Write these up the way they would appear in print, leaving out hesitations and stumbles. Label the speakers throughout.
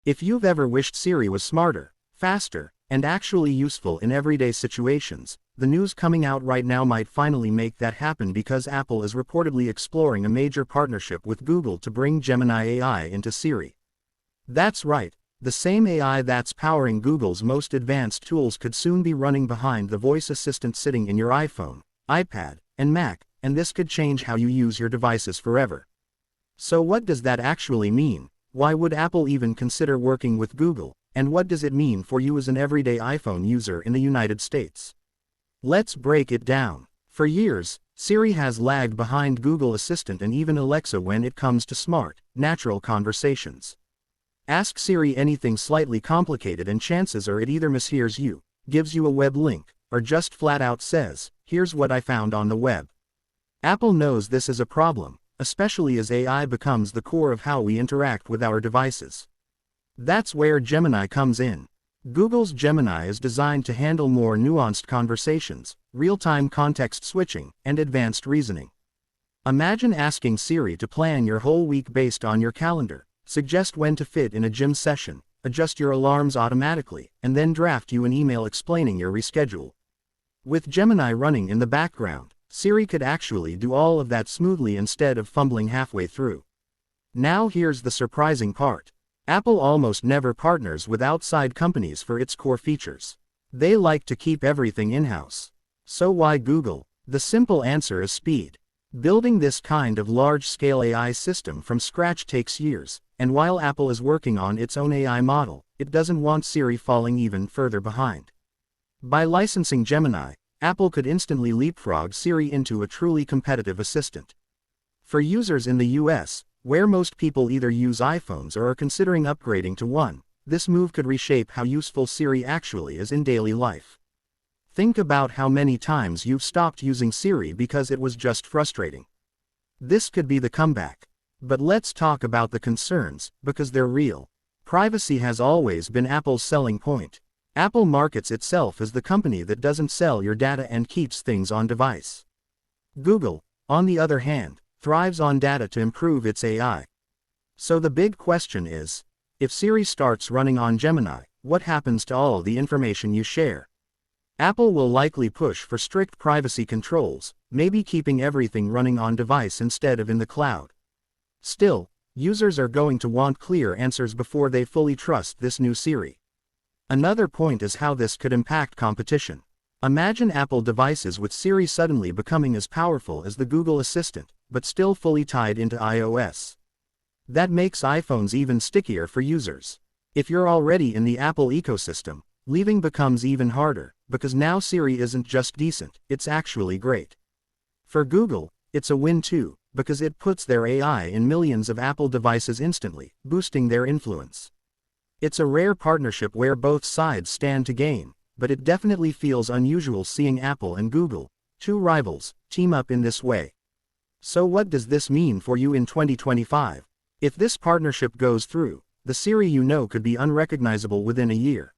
Speaker 1: If you've ever wished Siri was smarter, faster, and actually useful in everyday situations, the news coming out right now might finally make that happen because Apple is reportedly exploring a major partnership with Google to bring Gemini AI into Siri. That's right, the same AI that's powering Google's most advanced tools could soon be running behind the voice assistant sitting in your iPhone, iPad, and Mac, and this could change how you use your devices forever. So what does that actually mean? Why would Apple even consider working with Google, and what does it mean for you as an everyday iPhone user in the United States? Let's break it down. For years, Siri has lagged behind Google Assistant and even Alexa when it comes to smart, natural conversations. Ask Siri anything slightly complicated and chances are it either mishears you, gives you a web link, or just flat out says, "Here's what I found on the web." Apple knows this is a problem, especially as AI becomes the core of how we interact with our devices. That's where Gemini comes in. Google's Gemini is designed to handle more nuanced conversations, real-time context switching, and advanced reasoning. Imagine asking Siri to plan your whole week based on your calendar, suggest when to fit in a gym session, adjust your alarms automatically, and then draft you an email explaining your reschedule. With Gemini running in the background, Siri could actually do all of that smoothly instead of fumbling halfway through. Now here's the surprising part. Apple almost never partners with outside companies for its core features. They like to keep everything in-house. So why Google? The simple answer is speed. Building this kind of large-scale AI system from scratch takes years, and while Apple is working on its own AI model, it doesn't want Siri falling even further behind. By licensing Gemini, Apple could instantly leapfrog Siri into a truly competitive assistant. For users in the US, where most people either use iPhones or are considering upgrading to one, this move could reshape how useful Siri actually is in daily life. Think about how many times you've stopped using Siri because it was just frustrating. This could be the comeback. But let's talk about the concerns, because they're real. Privacy has always been Apple's selling point. Apple markets itself as the company that doesn't sell your data and keeps things on device. Google, on the other hand, thrives on data to improve its AI. So the big question is, if Siri starts running on Gemini, what happens to all the information you share? Apple will likely push for strict privacy controls, maybe keeping everything running on device instead of in the cloud. Still, users are going to want clear answers before they fully trust this new Siri. Another point is how this could impact competition. Imagine Apple devices with Siri suddenly becoming as powerful as the Google Assistant, but still fully tied into iOS. That makes iPhones even stickier for users. If you're already in the Apple ecosystem, leaving becomes even harder, because now Siri isn't just decent, it's actually great. For Google, it's a win too, because it puts their AI in millions of Apple devices instantly, boosting their influence. It's a rare partnership where both sides stand to gain, but it definitely feels unusual seeing Apple and Google, two rivals, team up in this way. So what does this mean for you in 2025? If this partnership goes through, the Siri you know could be unrecognizable within a year.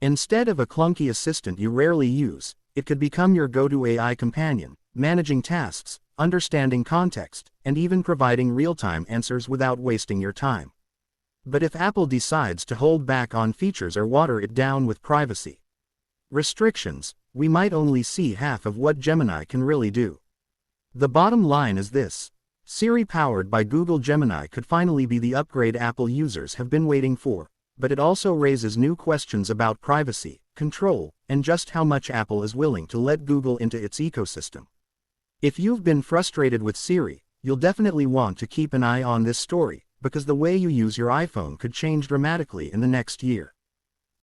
Speaker 1: Instead of a clunky assistant you rarely use, it could become your go-to AI companion, managing tasks, understanding context, and even providing real-time answers without wasting your time. But if Apple decides to hold back on features or water it down with privacy restrictions, we might only see half of what Gemini can really do. The bottom line is this: Siri powered by Google Gemini could finally be the upgrade Apple users have been waiting for, but it also raises new questions about privacy, control, and just how much Apple is willing to let Google into its ecosystem. If you've been frustrated with Siri, you'll definitely want to keep an eye on this story, because the way you use your iPhone could change dramatically in the next year.